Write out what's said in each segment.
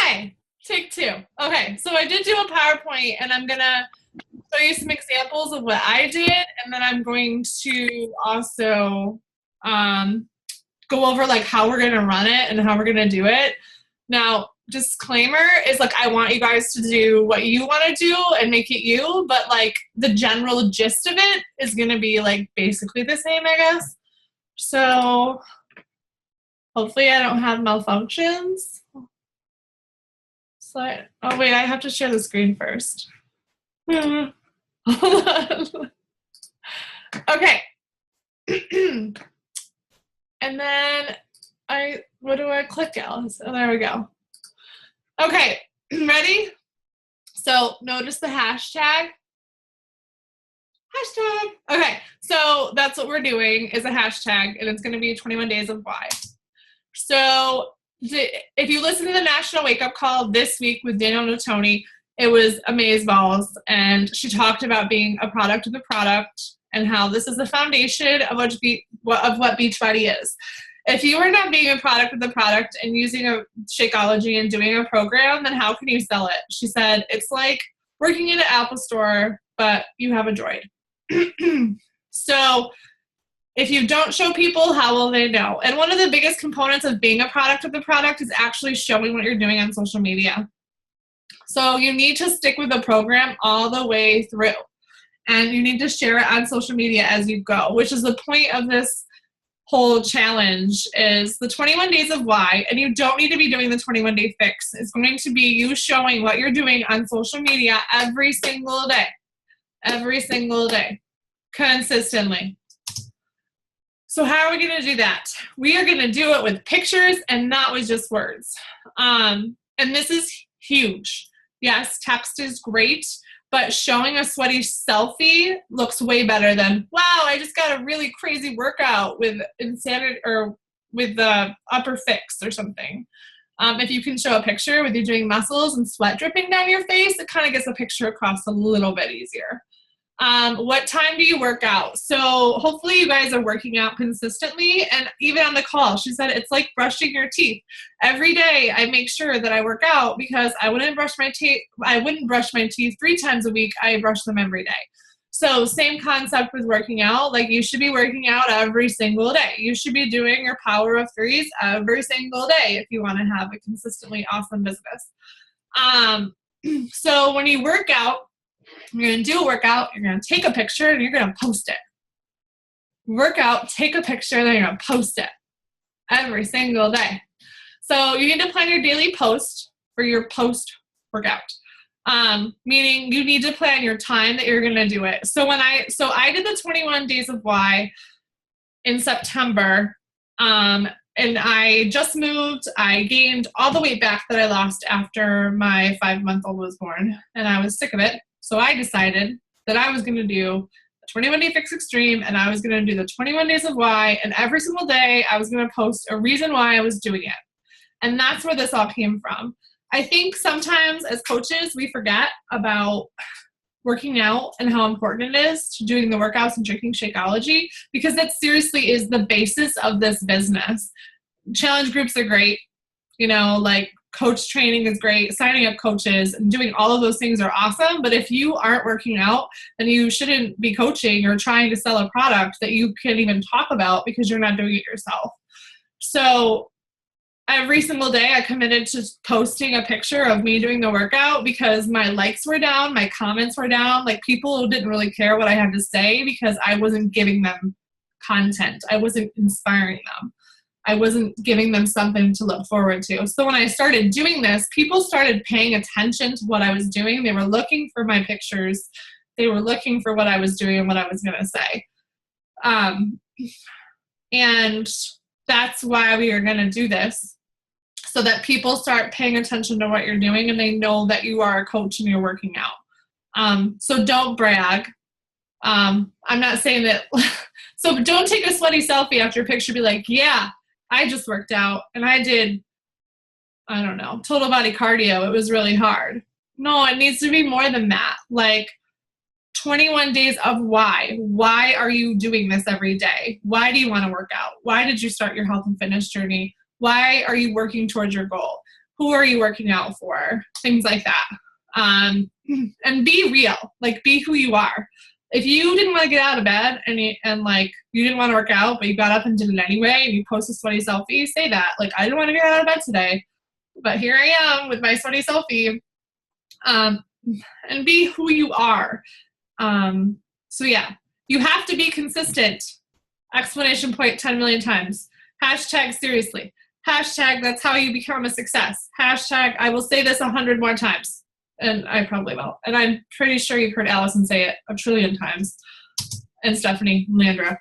Okay, take two. Okay, so I did do a PowerPoint, and I'm gonna show you some examples of what I did, and then I'm going to also go over like how we're gonna run it and how we're gonna do it. Now, disclaimer is like I want you guys to do what you want to do and make it you, but like the general gist of it is gonna be like basically the same, I guess. So hopefully I don't have malfunctions. Oh wait, I have to share the screen first. Hold on. Okay. And then what do I click, Alice? Oh, there we go. Okay, ready? So notice the hashtag. Hashtag. Okay, so that's what we're doing is a hashtag, and it's going to be 21 Days of Why. So if you listen to the National Wake Up Call this week with Daniel Natoni, it was amazeballs, and she talked about being a product of the product and how this is the foundation of what Beachbody is. If you are not being a product of the product and using a Shakeology and doing a program, then how can you sell it? She said, it's like working in an Apple store, but you have a Droid. So if you don't show people, how will they know? And one of the biggest components of being a product of the product is actually showing what you're doing on social media. So you need to stick with the program all the way through. And you need to share it on social media as you go, which is the point of this whole challenge is the 21 Days of Why. And you don't need to be doing the 21-day fix. It's going to be you showing what you're doing on social media every single day, consistently. So how are we going to do that? We are going to do it with pictures and not with just words. And this is huge. Yes, text is great, but showing a sweaty selfie looks way better than, wow, I just got a really crazy workout with insanity or with the upper fix or something. If you can show a picture with you doing muscles and sweat dripping down your face, it kind of gets the picture across a little bit easier. What time do you work out? So hopefully you guys are working out consistently, and even on the call, she said it's like brushing your teeth. Every day I make sure that I work out because I wouldn't brush my teeth 3 times a week. I brush them every day. So same concept with working out. Like you should be working out every single day. You should be doing your power of threes every single day if you want to have a consistently awesome business. So when you work out, you're going to do a workout, you're going to take a picture, and you're going to post it. Workout, take a picture, then you're going to post it every single day. So you need to plan your daily post for your post-workout, meaning you need to plan your time that you're going to do it. So I did the 21 Days of Why in September, and I just moved. I gained all the weight back that I lost after my 5-month-old was born, and I was sick of it. So I decided that I was going to do a 21-day fix extreme, and I was going to do the 21 Days of Why, and every single day I was going to post a reason why I was doing it. And that's where this all came from. I think sometimes as coaches, we forget about working out and how important it is to doing the workouts and drinking Shakeology, because that seriously is the basis of this business. Challenge groups are great, like coach training is great, signing up coaches and doing all of those things are awesome. But if you aren't working out, then you shouldn't be coaching or trying to sell a product that you can't even talk about because you're not doing it yourself. So every single day I committed to posting a picture of me doing the workout because my likes were down, my comments were down. Like people didn't really care what I had to say because I wasn't giving them content. I wasn't inspiring them. I wasn't giving them something to look forward to. So when I started doing this, people started paying attention to what I was doing. They were looking for my pictures. They were looking for what I was doing and what I was going to say. And that's why we are going to do this, so that people start paying attention to what you're doing and they know that you are a coach and you're working out. So don't brag. I'm not saying that. So don't take a sweaty selfie after your picture. Be like, yeah, I just worked out and I did, I don't know, total body cardio. It was really hard. No, it needs to be more than that. Like 21 days of why. Why are you doing this every day? Why do you want to work out? Why did you start your health and fitness journey? Why are you working towards your goal? Who are you working out for? Things like that. And be real, like be who you are. If you didn't want to get out of bed and you didn't want to work out, but you got up and did it anyway, and you post a sweaty selfie, say that. Like, I didn't want to get out of bed today, but here I am with my sweaty selfie. And be who you are. So yeah, you have to be consistent. Exclamation point 10 million times. Hashtag seriously. Hashtag that's how you become a success. Hashtag I will say this 100 more times. And I probably will. And I'm pretty sure you've heard Allison say it a trillion times. And Stephanie, Landra.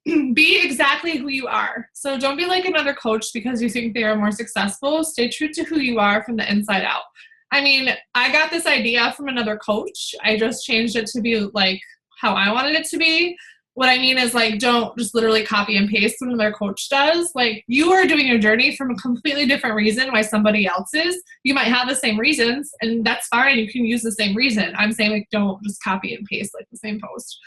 Be exactly who you are. So don't be like another coach because you think they are more successful. Stay true to who you are from the inside out. I mean, I got this idea from another coach. I just changed it to be like how I wanted it to be. What I mean is, like, don't just literally copy and paste what another coach does. Like, you are doing your journey from a completely different reason why somebody else is. You might have the same reasons, and that's fine. You can use the same reason. I'm saying, like, don't just copy and paste like the same post.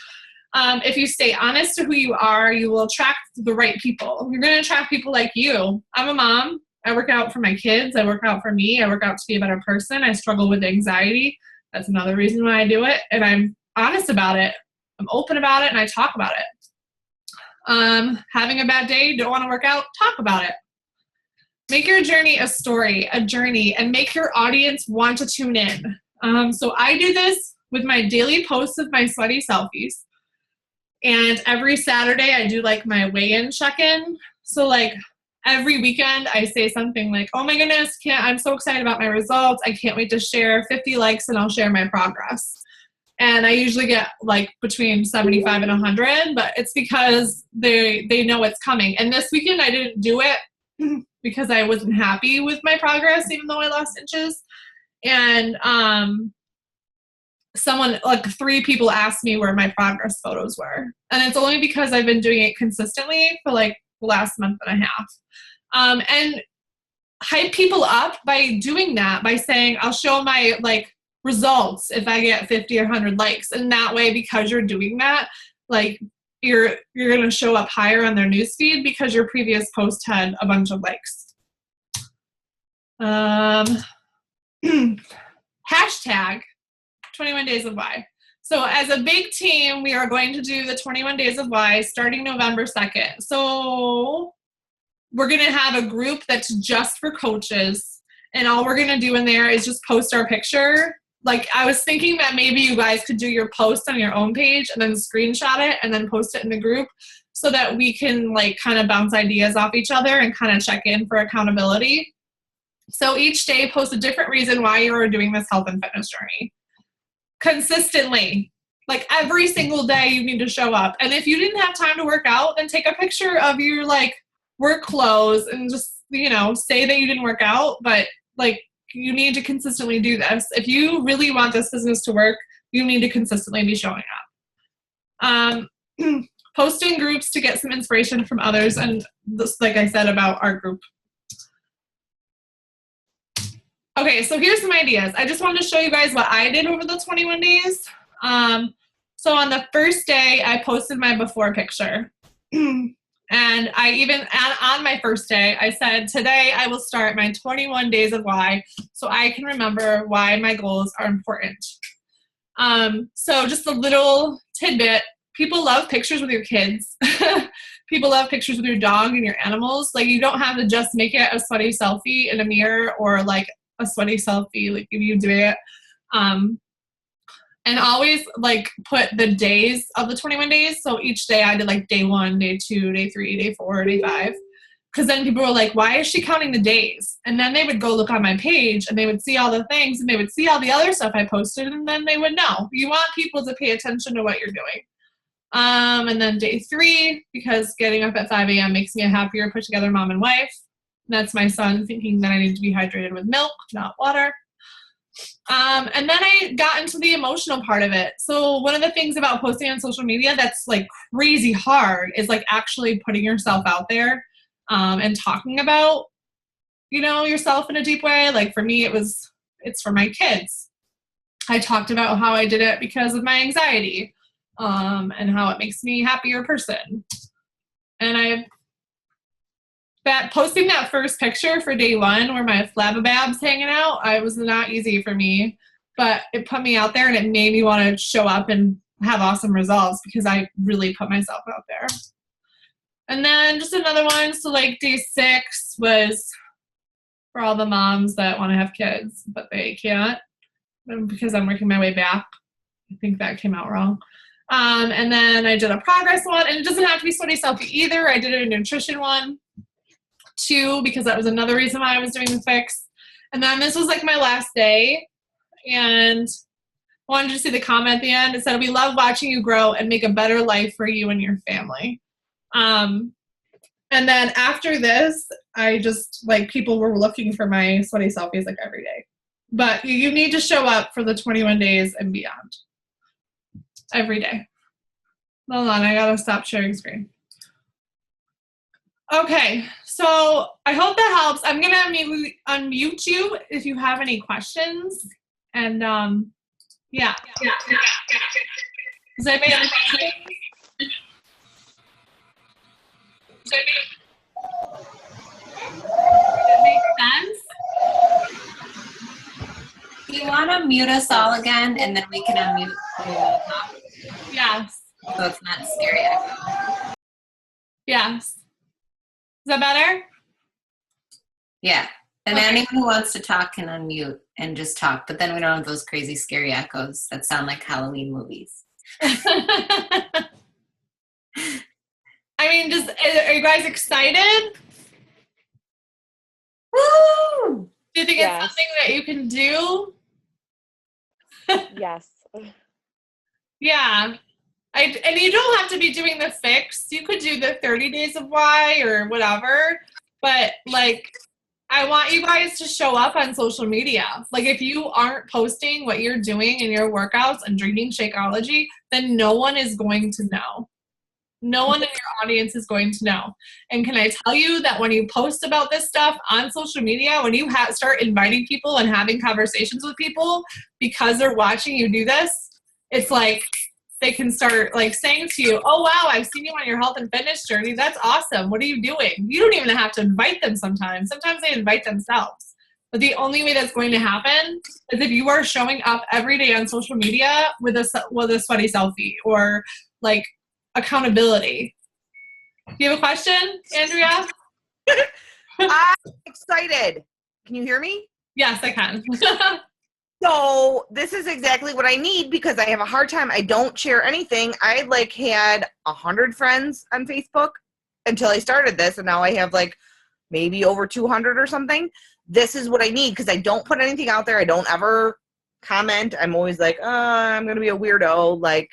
If you stay honest to who you are, you will attract the right people. You're going to attract people like you. I'm a mom. I work out for my kids. I work out for me. I work out to be a better person. I struggle with anxiety. That's another reason why I do it. And I'm honest about it. I'm open about it, and I talk about it. Having a bad day, don't want to work out, talk about it. Make your journey a story, a journey, and make your audience want to tune in. So I do this with my daily posts of my sweaty selfies. And every Saturday I do like my weigh-in check-in. So like every weekend I say something like, oh my goodness, I'm so excited about my results. I can't wait to share 50 likes and I'll share my progress. And I usually get like between 75 and 100, but it's because they know it's coming. And this weekend I didn't do it because I wasn't happy with my progress, even though I lost inches. And like 3 people asked me where my progress photos were. And it's only because I've been doing it consistently for like the last month and a half. And hype people up by doing that, by saying, I'll show my like results if I get 50 or 100 likes. And that way, because you're doing that, like you're going to show up higher on their newsfeed because your previous post had a bunch of likes. Hashtag 21 Days of Why. So as a big team, we are going to do the 21 Days of Why starting November 2nd. So we're going to have a group that's just for coaches, and all we're going to do in there is just post our picture. Like, I was thinking that maybe you guys could do your post on your own page and then screenshot it and then post it in the group so that we can like kind of bounce ideas off each other and kind of check in for accountability. So each day post a different reason why you are doing this health and fitness journey. Consistently. Like every single day you need to show up. And if you didn't have time to work out, then take a picture of your like work clothes and just, say that you didn't work out, but like you need to consistently do this. If you really want this business to work, you need to consistently be showing up. Post in groups to get some inspiration from others. And just like I said about our group. Okay, so here's some ideas. I just wanted to show you guys what I did over the 21 days. So on the first day, I posted my before picture. And I even, on my first day, I said, today I will start my 21 days of why, so I can remember why my goals are important. So just a little tidbit, people love pictures with your kids. People love pictures with your dog and your animals. Like, you don't have to just make it a sweaty selfie in a mirror or like a sweaty selfie, like if you do it. And always like put the days of the 21 days. So each day I did like day 1, day 2, day 3, day 4, day 5. Because then people were like, why is she counting the days? And then they would go look on my page and they would see all the things and they would see all the other stuff I posted, and then they would know. You want people to pay attention to what you're doing. And then day 3, because getting up at 5 a.m. makes me a happier, put together mom and wife. And that's my son thinking that I need to be hydrated with milk, not water. And then I got into the emotional part of it. So one of the things about posting on social media that's like crazy hard is like actually putting yourself out there, and talking about, yourself in a deep way. Like for me, it's for my kids. I talked about how I did it because of my anxiety, and how it makes me a happier person. And posting that first picture for day one where my flababab's hanging out, it was not easy for me, but it put me out there and it made me want to show up and have awesome results because I really put myself out there. And then just another one. So like day 6 was for all the moms that want to have kids, but they can't because I'm working my way back. I think that came out wrong. And then I did a progress one, and it doesn't have to be sweaty selfie either. I did a nutrition one too, because that was another reason why I was doing the fix. And then this was like my last day, and I wanted to see the comment at the end. It said, "We love watching you grow and make a better life for you and your family." And then after this, I just, like, people were looking for my sweaty selfies like every day. But you need to show up for the 21 days and beyond. Every day. Hold on, I gotta stop sharing screen. Okay, so I hope that helps. I'm gonna unmute you if you have any questions. And yeah. Does anybody have any questions? Does it make sense? Do you want to mute us all again, and then we can unmute the top? Yes. So it's not scary echo. Yes. Is that better? Yeah. And Okay. anyone who wants to talk can unmute and just talk, but then we don't have those crazy scary echoes that sound like Halloween movies. I mean, are you guys excited? Woo! Do you think it's something that you can do? Yes. Yeah. And you don't have to be doing the fix. You could do the 30 days of why or whatever. But, like, I want you guys to show up on social media. Like, if you aren't posting what you're doing in your workouts and drinking Shakeology, then no one is going to know. No one in your audience is going to know. And can I tell you that when you post about this stuff on social media, when you start inviting people and having conversations with people because they're watching you do this, it's like they can start like saying to you, "Oh, wow, I've seen you on your health and fitness journey. That's awesome. What are you doing?" You don't even have to invite them sometimes. Sometimes they invite themselves. But the only way that's going to happen is if you are showing up every day on social media with a sweaty selfie or like accountability. Do you have a question, Andrea? I'm excited. Can you hear me? Yes, I can. So this is exactly what I need because I have a hard time. I don't share anything. I like had 100 friends on Facebook until I started this, and now I have like maybe over 200 or something. This is what I need because I don't put anything out there. I don't ever comment. I'm always like, I'm going to be a weirdo. Like,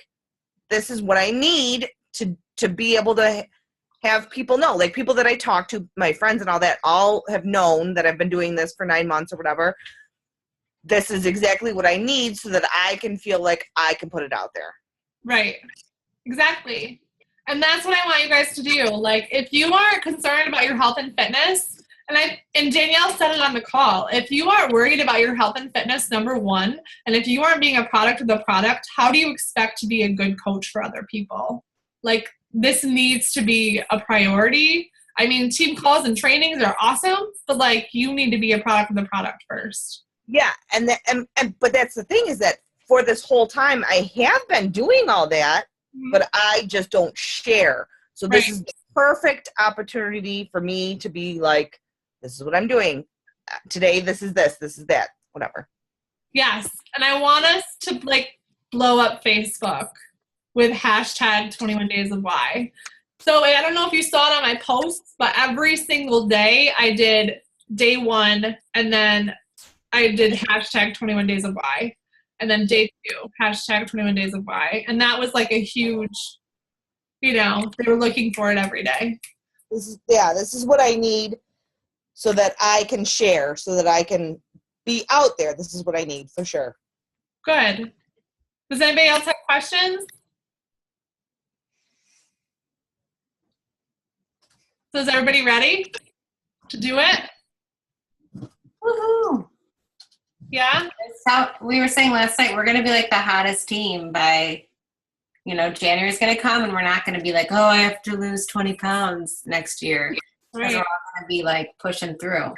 this is what I need to be able to have people know. Like, people that I talk to, my friends and all that, all have known that I've been doing this for 9 months or whatever. This is exactly what I need so that I can feel like I can put it out there. Right. Exactly. And that's what I want you guys to do. Like, if you are concerned about your health and fitness, and Danielle said it on the call, if you are worried about your health and fitness, number one, and if you aren't being a product of the product, how do you expect to be a good coach for other people? Like, this needs to be a priority. I mean, team calls and trainings are awesome, but like, you need to be a product of the product first. Yeah, but that's the thing is that for this whole time, I have been doing all that, but I just don't share. So this is the perfect opportunity for me to be like, this is what I'm doing today. This is that, whatever. Yes, and I want us to like blow up Facebook with hashtag 21 days of why. So I don't know if you saw it on my posts, but every single day I did day 1, and then I did hashtag 21 days of why, and then day 2 hashtag 21 days of why, and that was like a huge, they were looking for it every day. This is what I need so that I can share, so that I can be out there. This is what I need for sure. Good. Does anybody else have questions? So is everybody ready to do it? Woohoo! Yeah? We were saying last night, we're going to be like the hottest team by, January's going to come, and we're not going to be like, oh, I have to lose 20 pounds next year. because Right. we're all going to be like pushing through.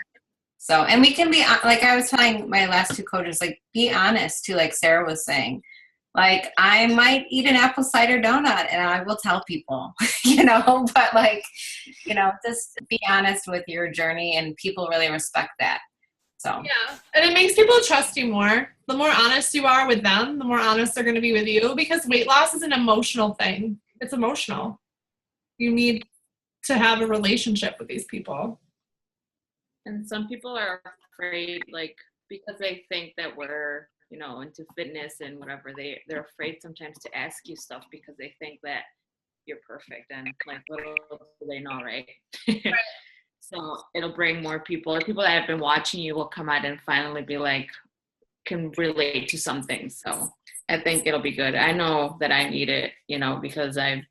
So, and we can be, like I was telling my last two coaches, like be honest too, like Sarah was saying. Like I might eat an apple cider donut and I will tell people, but like, just be honest with your journey and people really respect that. So Yeah. And it makes people trust you more. The more honest you are with them, the more honest they're going to be with you, because weight loss is an emotional thing. It's emotional. You need to have a relationship with these people. And some people are afraid, like, because they think that we're, into fitness and whatever, they're afraid sometimes to ask you stuff because they think that you're perfect, and like, little do they know, right? So it'll bring more people, or people that have been watching you will come out and finally be like, can relate to something. So I think it'll be good. I know that I need it, because I've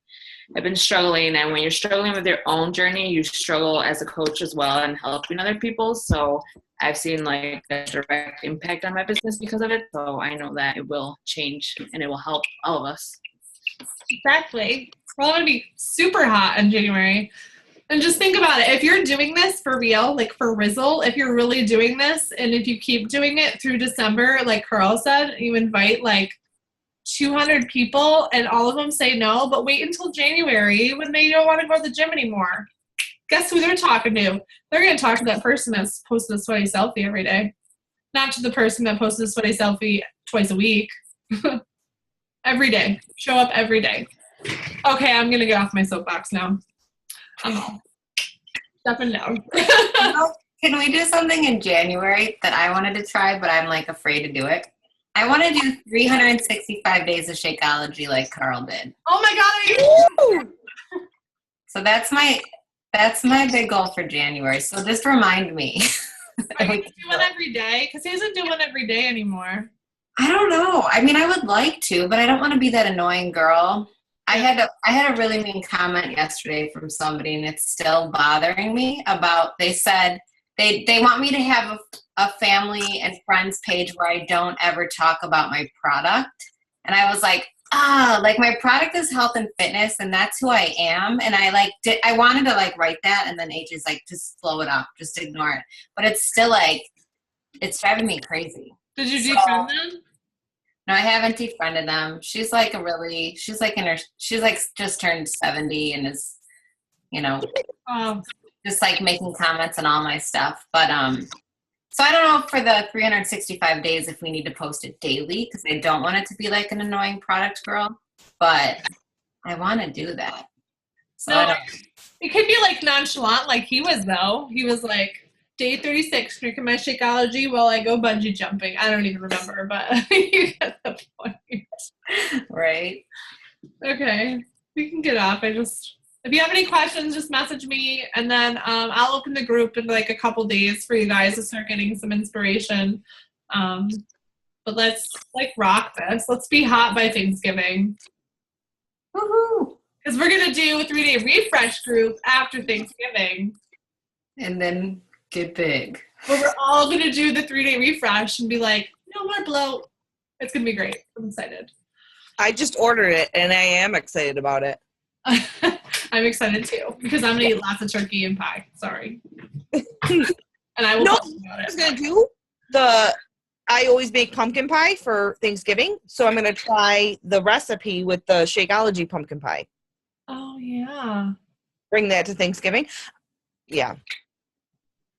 been struggling, and when you're struggling with your own journey, you struggle as a coach as well and helping other people. So I've seen like a direct impact on my business because of it. So I know that it will change and it will help all of us. Exactly. We're all going to be super hot in January. And just think about it. If you're doing this for real, like for Rizzle, if you're really doing this, and if you keep doing it through December, like Carl said, you invite like 200 people and all of them say no, but wait until January when they don't want to go to the gym anymore. Guess who they're talking to? They're going to talk to that person that's posting a sweaty selfie every day. Not to the person that posts a sweaty selfie twice a week. Every day. Show up every day. Okay, I'm going to get off my soapbox now. I'm stepping down. can we do something in January that I wanted to try, but I'm like afraid to do it? I want to do 365 days of Shakeology like Carl did. Oh my God. So that's my big goal for January. So just remind me. Are you doing one every day? Because he doesn't do one every day anymore. I don't know. I mean, I would like to, but I don't want to be that annoying girl. I had a really mean comment yesterday from somebody, and it's still bothering me about, they said they want me to have a family and friends page where I don't ever talk about my product. And I was like, like my product is health and fitness, and that's who I am. And I wanted to like write that, and then AJ's like, just blow it up, just ignore it. But it's still like, it's driving me crazy. Did you defriend them? No, I haven't defriended them. She's like just turned 70 and is, just like making comments on all my stuff. But, so I don't know for the 365 days if we need to post it daily, because I don't want it to be like an annoying product girl, but I want to do that. So No, it could be like nonchalant like he was though. He was like, day 36, drinking my Shakeology while I go bungee jumping. I don't even remember, but you get the point. Right. Okay, we can get off. If you have any questions, just message me, and then I'll open the group in like a couple days for you guys to start getting some inspiration. But let's like rock this. Let's be hot by Thanksgiving. Woohoo! Because we're gonna do a 3-day refresh group after Thanksgiving. And then get big. But we're all going to do the 3-day refresh and be like, no more bloat. It's going to be great. I'm excited. I just ordered it, and I am excited about it. I'm excited too, because I'm going to eat lots of turkey and pie. Sorry. And I will talk about it. I was going to do I always make pumpkin pie for Thanksgiving, so I'm going to try the recipe with the Shakeology pumpkin pie. Oh, yeah. Bring that to Thanksgiving. Yeah.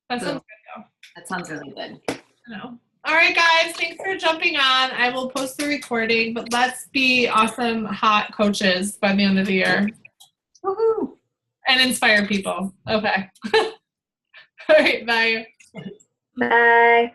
That sounds good, though. That sounds really good. I know. All right, guys. Thanks for jumping on. I will post the recording, but let's be awesome, hot coaches by the end of the year. Woohoo! And inspire people. Okay. All right. Bye. Bye.